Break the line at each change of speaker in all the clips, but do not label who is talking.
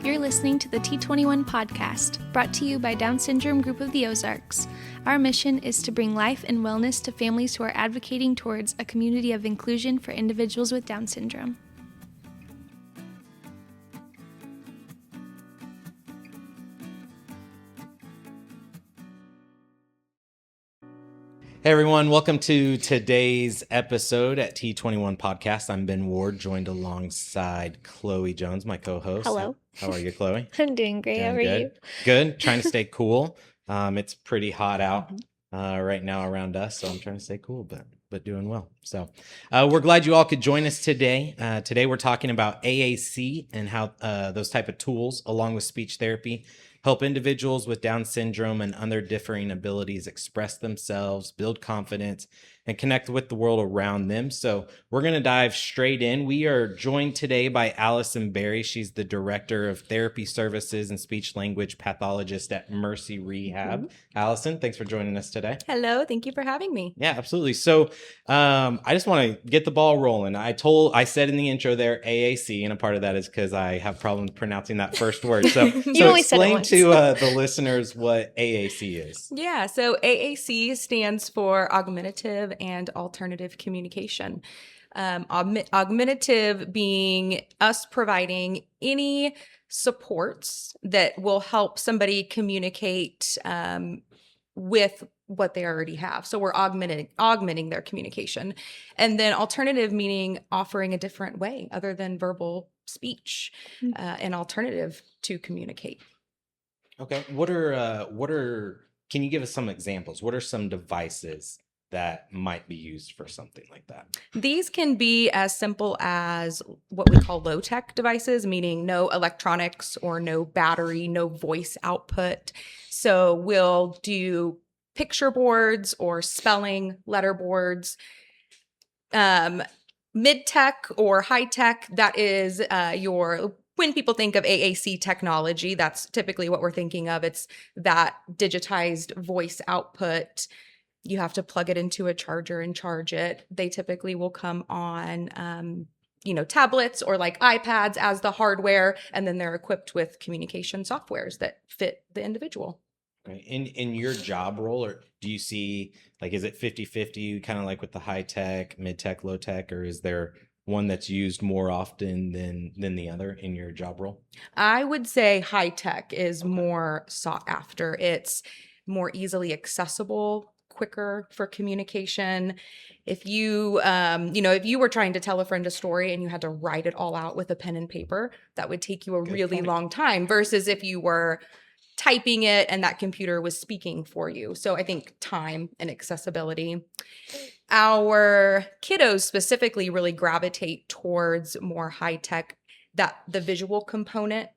You're listening to the T21 podcast, brought to you by Down Syndrome Group of the Ozarks. Our mission is to bring life and wellness to families who are advocating towards a community of inclusion for individuals with Down syndrome.
Hey everyone, welcome to today's episode at T21 Podcast. I'm Ben Ward, joined alongside Chloe Jones, my co-host.
Hello.
How are you, Chloe?
I'm doing great. How are you?
Good. Trying to stay cool. It's pretty hot out right now around us, so I'm trying to stay cool, but doing well. So we're glad you all could join us today. Today we're talking about AAC and how those type of tools, along with speech therapy, help individuals with Down syndrome and other differing abilities express themselves, build confidence, and connect with the world around them. So we're going to dive straight in. We are joined today by Allyson Beary. She's the Director of Therapy Services and Speech Language Pathologist at Mercy Rehab. Allyson, thanks for joining us today.
Hello, thank you for having me.
Yeah, absolutely. So I just want to get the ball rolling. I said in the intro there AAC, and a part of that is because I have problems pronouncing that first word. So, explain to the listeners what AAC is.
Yeah, so AAC stands for Augmentative and Alternative Communication. Augmentative being us providing any supports that will help somebody communicate with what they already have. So we're augmenting their communication. And then alternative meaning offering a different way other than verbal speech, an alternative to communicate.
Okay. Can you give us some examples? What are some devices that might be used for something like that?
These can be as simple as what we call low-tech devices, meaning no electronics or no battery, no voice output. So we'll do picture boards or spelling letter boards. Mid-tech or high-tech, that is when people think of AAC technology, that's typically what we're thinking of. It's that digitized voice output. You have to plug it into a charger and charge it. They typically will come on, tablets or like iPads as the hardware, and then they're equipped with communication softwares that fit the individual.
Okay. In your job role, or do you see, like, is it 50-50, kind of like with the high tech, mid tech, low tech, or is there one that's used more often than the other in your job role?
I would say high tech is more sought after. It's more easily accessible, quicker for communication. If you, if you were trying to tell a friend a story and you had to write it all out with a pen and paper, that would take you a really long time versus if you were typing it and that computer was speaking for you. So I think time and accessibility. Our kiddos specifically really gravitate towards more high tech, the visual component.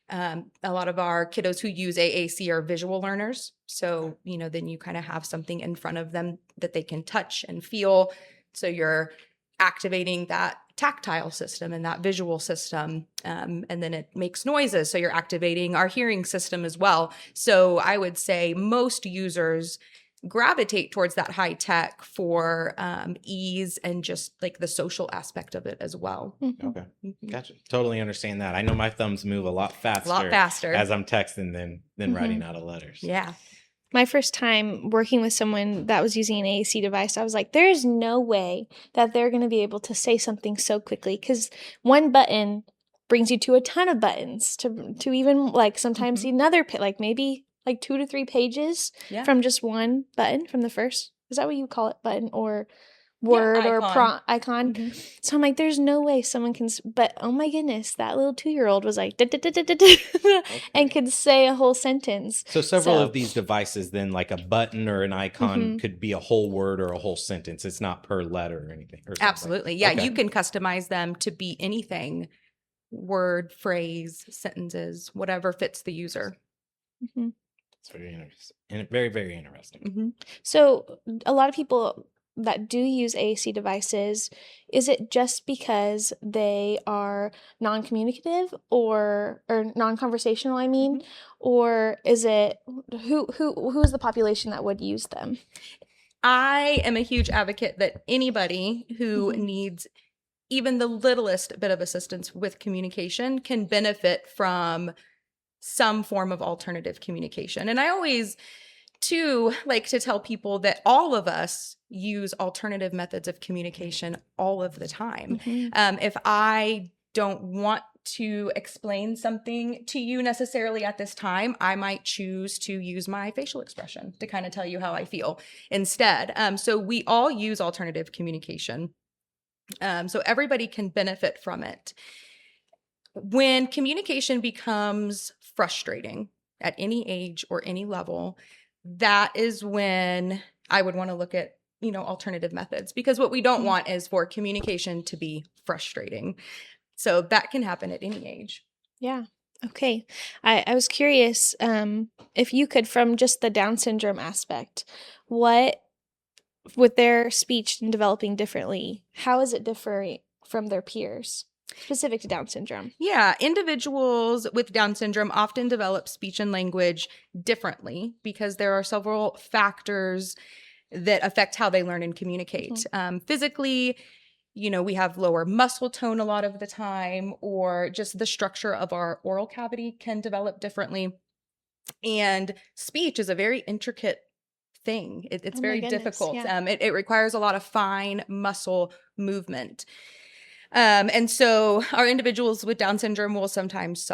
A lot of our kiddos who use AAC are visual learners. So, then you kind of have something in front of them that they can touch and feel. So you're activating that tactile system and that visual system. And then it makes noises. So you're activating our hearing system as well. So I would say most users gravitate towards that high tech for ease and just like the social aspect of it as well.
Okay. Gotcha. Totally understand that. I know my thumbs move a lot faster as I'm texting than writing out of letters.
Yeah.
My first time working with someone that was using an AAC device, I was like, there's no way that they're going to be able to say something so quickly, because one button brings you to a ton of buttons to even like sometimes another, like maybe like 2 to 3 pages from just one button from the first. Is that what you call it? Button or word or icon. So I'm like, there's no way someone can, but oh my goodness, that little 2-year-old was like, and could say a whole sentence.
So several of these devices then, like a button or an icon, could be a whole word or a whole sentence. It's not per letter or anything. Or
absolutely. Yeah. Okay. You can customize them to be anything, word, phrase, sentences, whatever fits the user.
It's very interesting. And very, very interesting.
So a lot of people that do use AAC devices, is it just because they are non-communicative or non-conversational, or is it who is the population that would use them?
I am a huge advocate that anybody who needs even the littlest bit of assistance with communication can benefit from some form of alternative communication. And I always, too, like to tell people that all of us use alternative methods of communication all of the time. If I don't want to explain something to you necessarily at this time, I might choose to use my facial expression to kind of tell you how I feel instead. So we all use alternative communication. So everybody can benefit from it. When communication becomes frustrating at any age or any level, that is when I would want to look at, alternative methods, because what we don't want is for communication to be frustrating. So that can happen at any age.
Yeah. Okay. I was curious if you could, from just the Down syndrome aspect, what, with their speech and developing differently, how is it different from their peers specific to Down syndrome?
Yeah, individuals with Down syndrome often develop speech and language differently because there are several factors that affect how they learn and communicate. Physically, we have lower muscle tone a lot of the time, or just the structure of our oral cavity can develop differently. And speech is a very intricate thing. It's very difficult.
Yeah.
It requires a lot of fine muscle movement. And so our individuals with Down syndrome will sometimes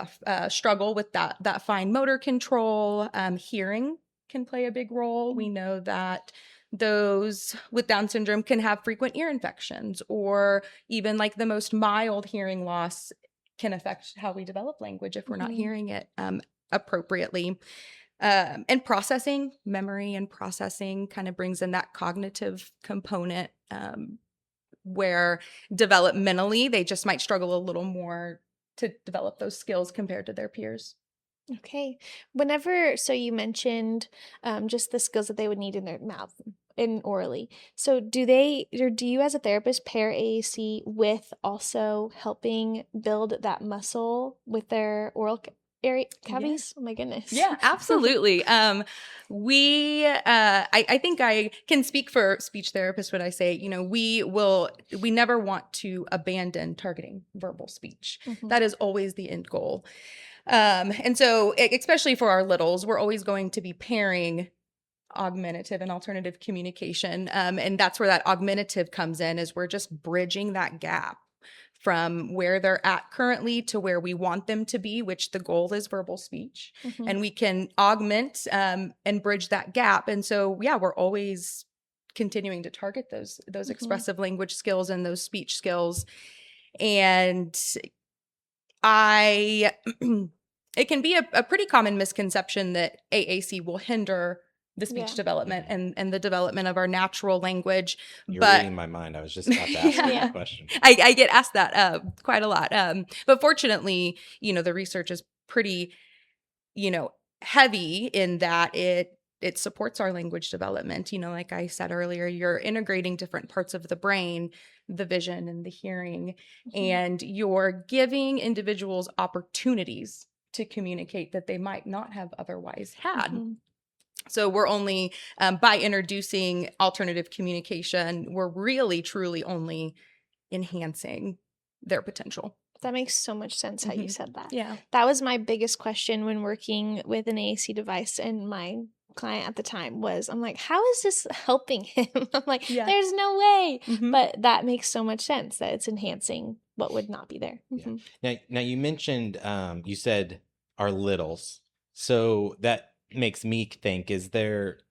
struggle with that fine motor control. Hearing can play a big role. We know that those with Down syndrome can have frequent ear infections, or even like the most mild hearing loss can affect how we develop language if we're not hearing it appropriately. And processing, memory and processing kind of brings in that cognitive component, where developmentally they just might struggle a little more to develop those skills compared to their peers.
Okay. So you mentioned just the skills that they would need in their mouth and orally. So do you as a therapist pair AAC with also helping build that muscle with their oral area cavities? Yeah. Oh my goodness.
Yeah, absolutely. I think I can speak for speech therapists when I say, we never want to abandon targeting verbal speech. That is always the end goal. And so especially for our littles, we're always going to be pairing augmentative and alternative communication. And that's where that augmentative comes in, is we're just bridging that gap from where they're at currently to where we want them to be, which the goal is verbal speech. And we can augment and bridge that gap. And so, yeah, we're always continuing to target those expressive language skills and those speech skills. And it can be a pretty common misconception that AAC will hinder the speech development and the development of our natural language.
You're reading my mind. I was just about to ask you that question.
I get asked that quite a lot. But fortunately, the research is pretty, heavy in that it supports our language development. Like I said earlier, you're integrating different parts of the brain, the vision and the hearing, and you're giving individuals opportunities to communicate that they might not have otherwise had. So we're only, by introducing alternative communication, we're really, truly only enhancing their potential.
That makes so much sense how you said that.
Yeah.
That was my biggest question when working with an AAC device, and my client at the time was, I'm like, how is this helping him? I'm like, there's no way. But that makes so much sense that it's enhancing what would not be there.
Now you mentioned, you said our littles. So that makes me think, is it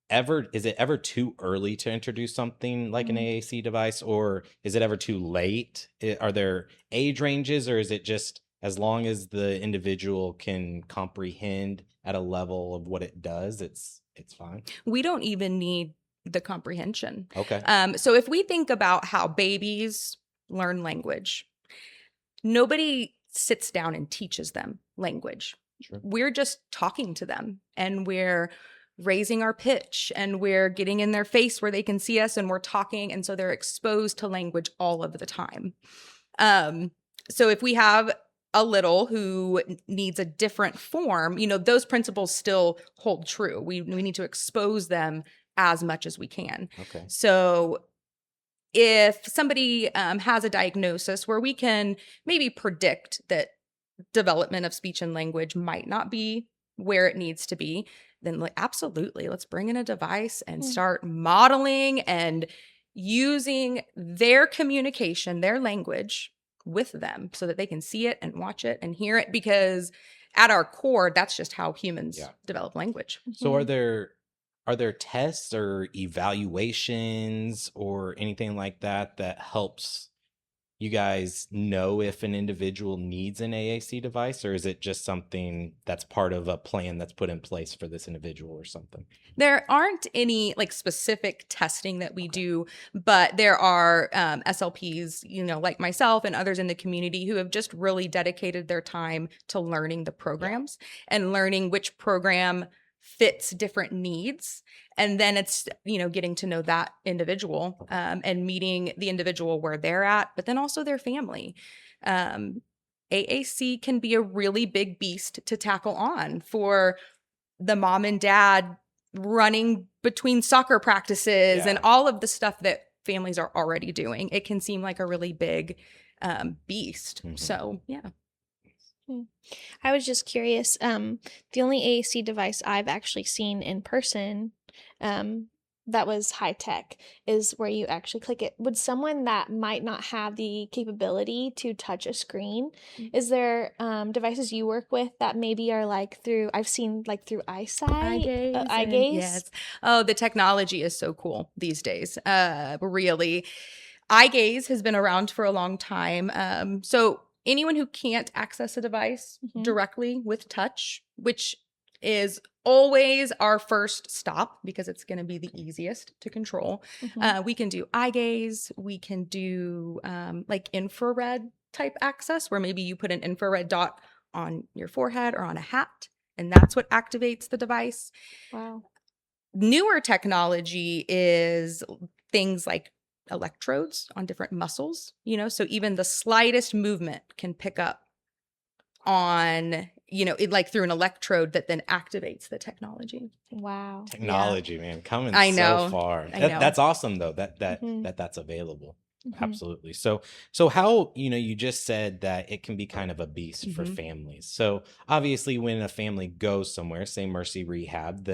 ever too early to introduce something like an AAC device, or is it ever too late? Are there age ranges, or is it just as long as the individual can comprehend at a level of what it does, it's fine?
We don't even need the comprehension.
Okay.
So if we think about how babies learn language, nobody sits down and teaches them language.
Sure.
We're just talking to them, and we're raising our pitch, and we're getting in their face where they can see us, and we're talking. And so they're exposed to language all of the time. So if we have a little who needs a different form, those principles still hold true. We need to expose them as much as we can.
Okay.
So if somebody has a diagnosis where we can maybe predict that development of speech and language might not be where it needs to be, then like absolutely, let's bring in a device and start modeling and using their communication, their language with them so that they can see it and watch it and hear it, because at our core, that's just how humans develop language.
So are there tests or evaluations or anything like that that helps you guys know if an individual needs an AAC device, or is it just something that's part of a plan that's put in place for this individual or something?
There aren't any like specific testing that we do, but there are SLPs, like myself and others in the community who have just really dedicated their time to learning the programs and learning which program fits different needs. And then it's, getting to know that individual and meeting the individual where they're at, but then also their family. AAC can be a really big beast to tackle on for the mom and dad running between soccer practices and all of the stuff that families are already doing. It can seem like a really big beast. So, yeah.
I was just curious. The only AAC device I've actually seen in person that was high tech is where you actually click it. Would someone that might not have the capability to touch a screen, is there devices you work with that maybe are like through, I've seen like through eye gaze?
Yes. Oh, the technology is so cool these days. Really. Eye gaze has been around for a long time. So anyone who can't access a device directly with touch, which is always our first stop because it's going to be the easiest to control. We can do eye gaze. We can do like infrared type access, where maybe you put an infrared dot on your forehead or on a hat, and that's what activates the device.
Wow.
Newer technology is things like electrodes on different muscles, so even the slightest movement can pick up on, it like through an electrode that then activates the technology.
Wow.
Technology, man, coming
I know.
so far.
I know.
That's awesome though, that's available. Absolutely. So how, you just said that it can be kind of a beast for families. So obviously when a family goes somewhere, say Mercy Rehab,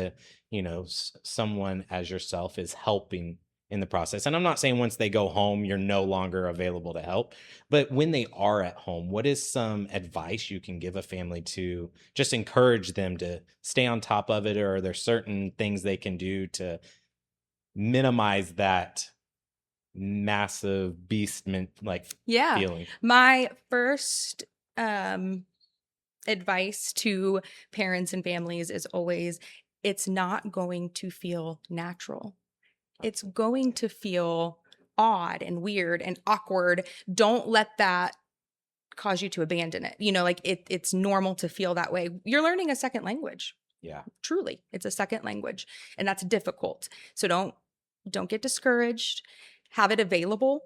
someone as yourself is helping in the process. And I'm not saying once they go home, you're no longer available to help, but when they are at home, what is some advice you can give a family to just encourage them to stay on top of it? Or are there certain things they can do to minimize that massive beastment feeling?
My first advice to parents and families is always, it's not going to feel natural. It's going to feel odd and weird and awkward. Don't let that cause you to abandon it. It's normal to feel that way. You're learning a second language.
Yeah.
Truly, it's a second language, and that's difficult. So don't get discouraged. Have it available.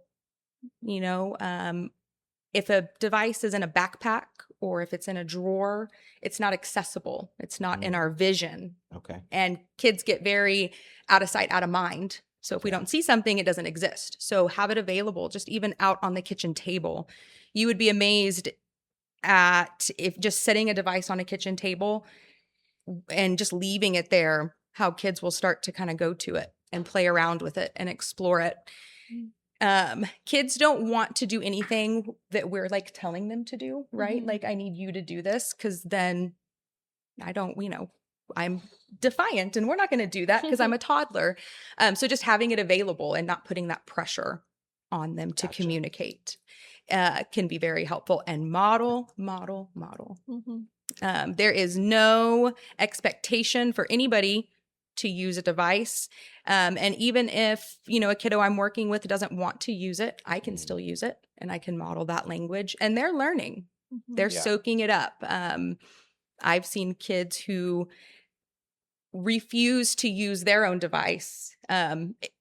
If a device is in a backpack or if it's in a drawer, it's not accessible. It's not in our vision.
Okay.
And kids get very out of sight, out of mind. So if we don't see something, it doesn't exist. So have it available, just even out on the kitchen table. You would be amazed at if just setting a device on a kitchen table and just leaving it there, how kids will start to kind of go to it and play around with it and explore it. Kids don't want to do anything that we're like telling them to do, right? Like, I need you to do this, because then I'm defiant and we're not going to do that because I'm a toddler. So just having it available and not putting that pressure on them to communicate can be very helpful. And model. There is no expectation for anybody to use a device. And even if, a kiddo I'm working with doesn't want to use it, I can still use it and I can model that language, and they're learning. They're soaking it up. I've seen kids who refuse to use their own device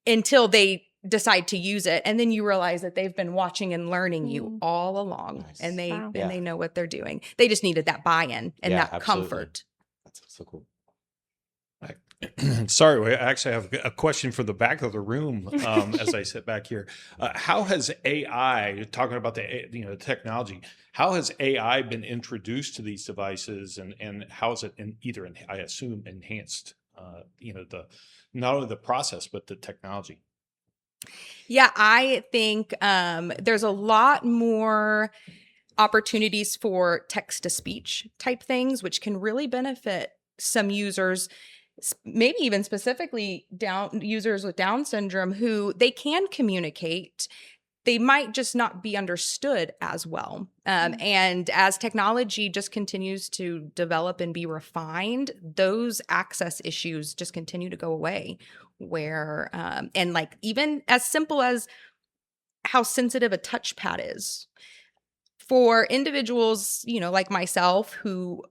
until they decide to use it, and then you realize that they've been watching and learning you all along.
Nice.
And they know what they're doing. They just needed that buy-in and that
absolutely.
comfort.
That's so cool.
Sorry, I actually have a question for the back of the room as I sit back here. How has AI, talking about the technology, how has AI been introduced to these devices, and how is it I assume, enhanced the not only the process but the technology?
Yeah, I think there's a lot more opportunities for text to speech type things, which can really benefit some users, maybe even specifically users with Down syndrome who they can communicate. They might just not be understood as well. And as technology just continues to develop and be refined, those access issues just continue to go away. Where, and like even as simple as how sensitive a touchpad is for individuals, like myself, who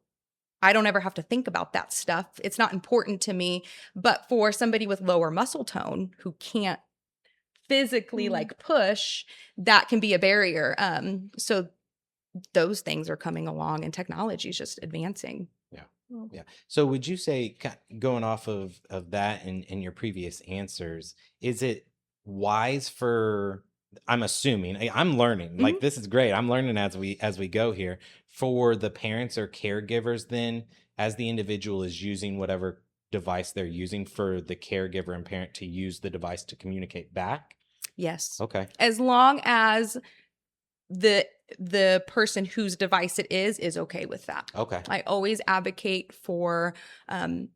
I don't ever have to think about that stuff. It's not important to me. But for somebody with lower muscle tone who can't physically like push, that can be a barrier. So those things are coming along and technology is just advancing.
Yeah. So would you say, going off of that and your previous answers, is it wise for, I'm assuming, I'm learning, like this is great. I'm learning as we go here, for the parents or caregivers then, as the individual is using whatever device they're using, for the caregiver and parent to use the device to communicate back?
Yes.
Okay.
As long as the person whose device it is okay with that.
Okay.
I always advocate for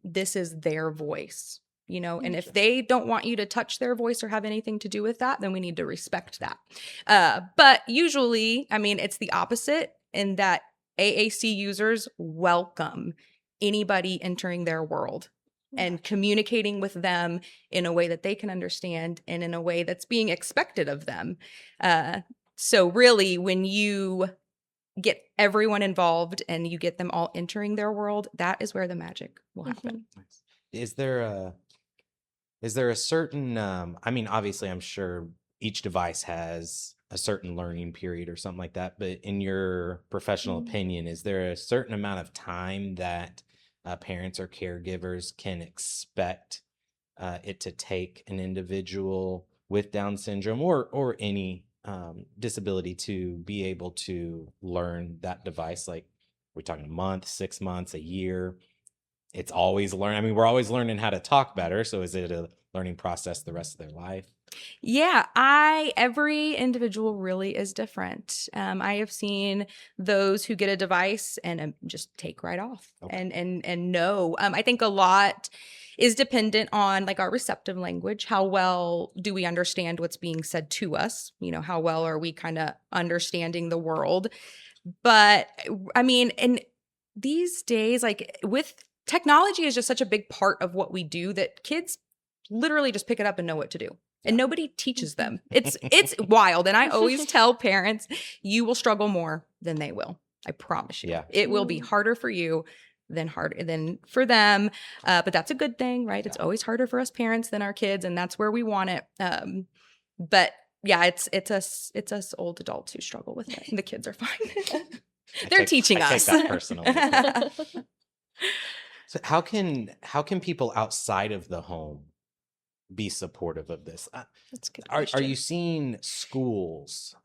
this is their voice, and if they don't want you to touch their voice or have anything to do with that, then we need to respect that. But usually, I mean, it's the opposite in that AAC users welcome anybody entering their world and communicating with them in a way that they can understand and in a way that's being expected of them. So really, when you get everyone involved and you get them all entering their world, that is where the magic will happen.
Nice. Is there a certain, I mean, obviously I'm sure each device has a certain learning period or something like that, but in your professional opinion, is there a certain amount of time that parents or caregivers can expect it to take an individual with Down syndrome or any disability to be able to learn that device? Like, we're talking a month, 6 months, a year? It's always learning. I mean, we're always learning how to talk better. So is it a learning process the rest of their life?
Yeah, every individual really is different. I have seen those who get a device and just take right off and know. I think a lot is dependent on like our receptive language. How well do we understand what's being said to us? How well are we kind of understanding the world? But I mean, and these days, like with technology is just such a big part of what we do that kids literally just pick it up and know what to do. And nobody teaches them. It's wild. And I always tell parents, you will struggle more than they will. I promise you.
Yeah.
It will be harder for you than for them. But that's a good thing, right? It's always harder for us parents than our kids, and that's where we want it. But yeah, it's us old adults who struggle with it. And the kids are fine. They're teaching us.
I take that personally. So how can people outside of the home be supportive of this?
That's a good
Are
question.
you seeing schools,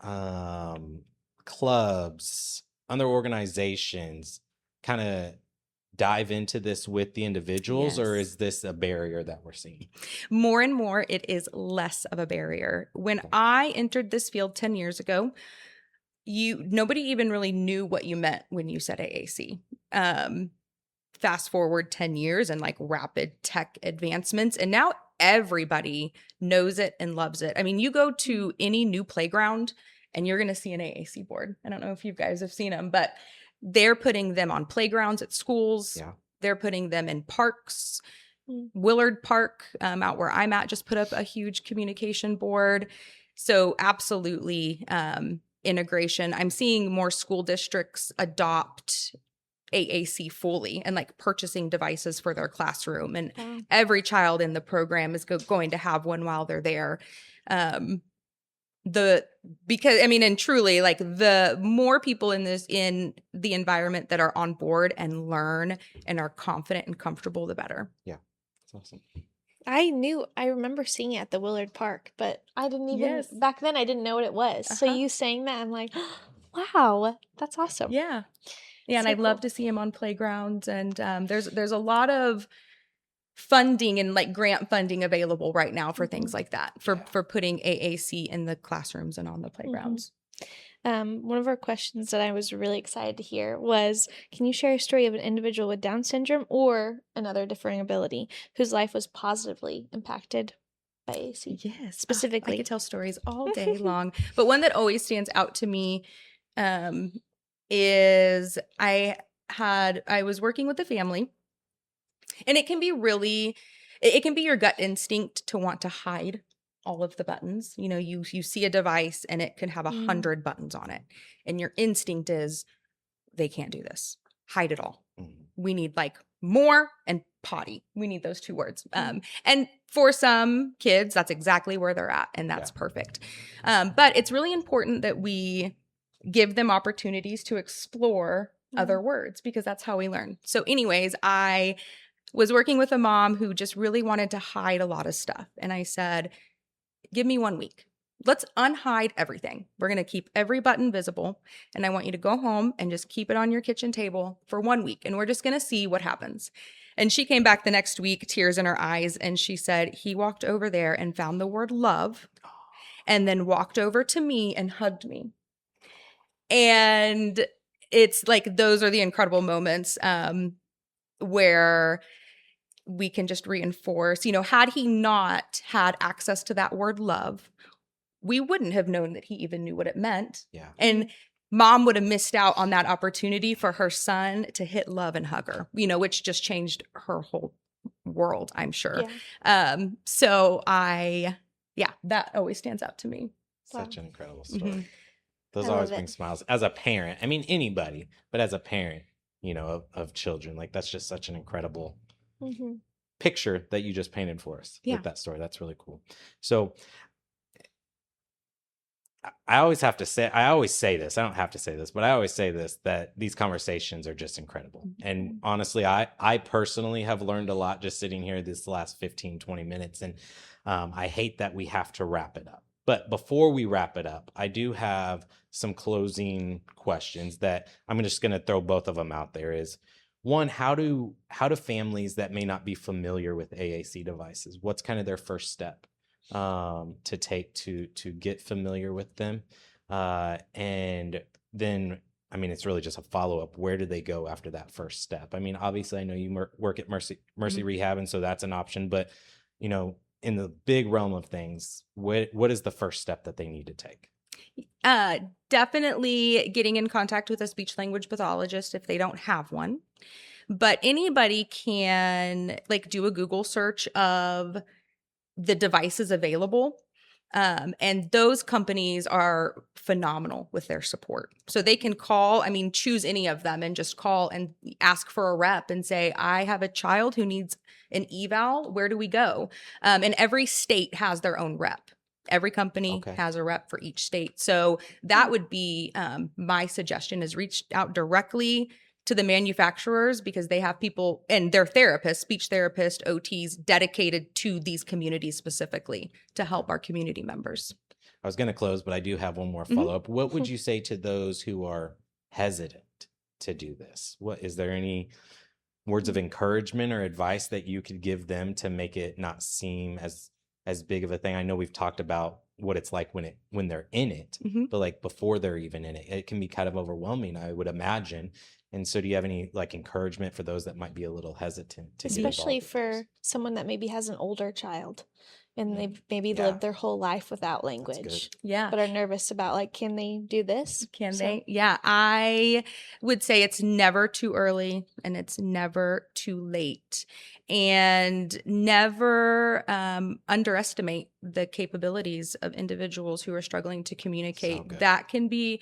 clubs, other organizations kind of dive into this with the individuals, or
Yes.
is this a barrier that we're seeing?
More and more, it is less of a barrier. When I entered this field 10 years ago, nobody even really knew what you meant when you said AAC. Fast forward 10 years and like rapid tech advancements, and now everybody knows it and loves it. I mean, you go to any new playground and you're going to see an AAC board. I don't know if you guys have seen them, but they're putting them on playgrounds at schools.
Yeah.
They're putting them in parks. Willard Park, out where I'm at, just put up a huge communication board. So absolutely integration. I'm seeing more school districts adopt AAC fully and like purchasing devices for their classroom. And every child in the program is going to have one while they're there. Because I mean, and truly, like the more people in the environment that are on board and learn and are confident and comfortable, the better.
Yeah. That's awesome.
I remember seeing it at the Willard Park, but I didn't even,
Yes.
back then I didn't know what it was. So
Uh-huh.
you saying that, I'm like, wow, that's awesome.
Yeah. Yeah, and
So
I'd love
cool.
to see him on playgrounds. And there's a lot of funding and like grant funding available right now for things like that, for putting AAC in the classrooms and on the playgrounds.
One of our questions that I was really excited to hear was, can you share a story of an individual with Down syndrome or another differing ability whose life was positively impacted by AAC?
Yes,
Specifically.
I could tell stories all day long, but one that always stands out to me is I was working with a family, and it can be really, it can be your gut instinct to want to hide all of the buttons. You know, you see a device and it can have 100 buttons on it, and your instinct is, they can't do this. Hide it all. We need like more and potty. We need those 2 words. And for some kids, that's exactly where they're at, and that's perfect. But it's really important that we give them opportunities to explore other words, because that's how we learn. So anyways, I was working with a mom who just really wanted to hide a lot of stuff. And I said, give me 1 week. Let's unhide everything. We're going to keep every button visible. And I want you to go home and just keep it on your kitchen table for 1 week. And we're just going to see what happens. And she came back the next week, tears in her eyes. And she said, he walked over there and found the word love, and then walked over to me and hugged me. And it's like, those are the incredible moments where we can just reinforce, you know, had he not had access to that word love, we wouldn't have known that he even knew what it meant.
Yeah.
And mom would have missed out on that opportunity for her son to hit love and hug her, you know, which just changed her whole world, I'm sure.
Yeah.
That always stands out to me.
Such an incredible story. Those
I love
always
it.
bring smiles. As a parent, I mean, anybody, but as a parent, you know, of children, like that's just such an incredible picture that you just painted for us with that story. That's really cool. So I always say this, I don't have to say this, but I always say this, that these conversations are just incredible. And honestly, I personally have learned a lot just sitting here this last 15, 20 minutes. And I hate that we have to wrap it up. But before we wrap it up, I do have some closing questions that I'm just going to throw both of them out there. Is one, how do families that may not be familiar with AAC devices, what's kind of their first step to take to get familiar with them? And then, I mean, it's really just a follow-up. Where do they go after that first step? I mean, obviously, I know you work at Mercy Rehab, and so that's an option. But, you know, in the big realm of things, what is the first step that they need to take?
Definitely getting in contact with a speech language pathologist if they don't have one. But anybody can like do a Google search of the devices available. And those companies are phenomenal with their support. So they can call, I mean, choose any of them and just call and ask for a rep and say, I have a child who needs an eval. Where do we go? And every state has their own rep. Every company has a rep for each state. So that would be my suggestion, is reach out directly to the manufacturers, because they have people and their therapists, speech therapists, OTs dedicated to these communities specifically to help our community members.
I was going to close, but I do have one more follow-up. What would you say to those who are hesitant to do this? Is there any words of encouragement or advice that you could give them to make it not seem as big of a thing? I know we've talked about what it's like when they're in it, but like before they're even in it, it can be kind of overwhelming, I would imagine. And so do you have any like encouragement for those that might be a little hesitant to
especially
get involved
for
with
someone that maybe has an older child and they've maybe lived their whole life without language, but are nervous about like, can they do this?
Can they? Yeah, I would say it's never too early and it's never too late, and never underestimate the capabilities of individuals who are struggling to communicate. That can be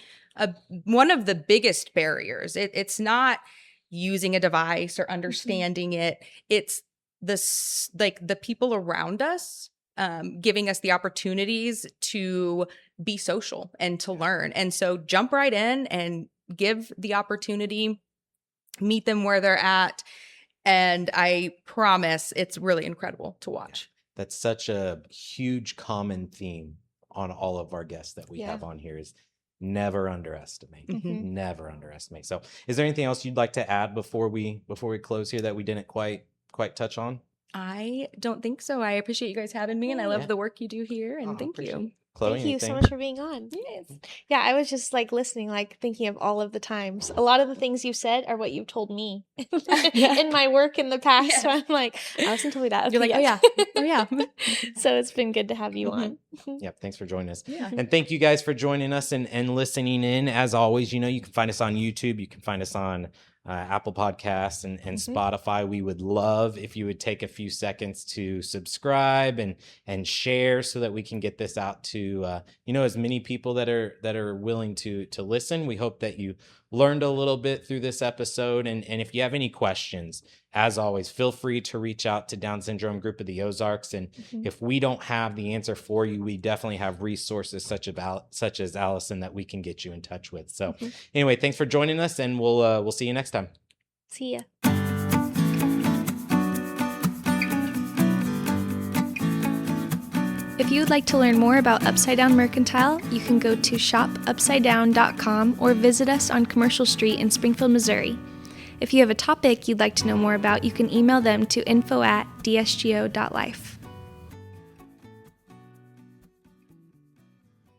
one of the biggest barriers. It's not using a device or understanding it. It's this, like the people around us giving us the opportunities to be social and to learn. And so jump right in and give the opportunity, meet them where they're at, And I promise it's really incredible to watch.
That's such a huge common theme on all of our guests that we
Yeah.
have on here is never underestimate.
Mhm.
Never underestimate. So is there anything else you'd like to add before we close here that we didn't quite touch on?
I don't think so. I appreciate you guys having me, and I love
Yeah.
the work you do here, and
Oh,
thank
appreciate
you.
it. Chloe,
Thank you so
anything?
much for being on.
Yes.
Yeah, I was just like listening, like thinking of all of the times. A lot of the things you said are what you've told me in my work in the past. So
Yeah.
I'm like, Allyson told me that.
You're
Okay,
like,
yes.
oh yeah.
So it's been good to have you on.
Yep. Thanks for joining us.
Yeah.
And thank you guys for joining us and listening in. As always, you can find us on YouTube. You can find us on Apple Podcasts and Spotify. We would love if you would take a few seconds to subscribe and share so that we can get this out to as many people that are willing to listen. We hope that you learned a little bit through this episode. And if you have any questions, as always, feel free to reach out to Down Syndrome Group of the Ozarks. And if we don't have the answer for you, we definitely have resources such as Allyson that we can get you in touch with. So anyway, thanks for joining us, and we'll see you next time.
See ya. If you would like to learn more about Upside Down Mercantile, you can go to shopupsidedown.com or visit us on Commercial Street in Springfield, Missouri. If you have a topic you'd like to know more about, you can email them to info@dsgo.life.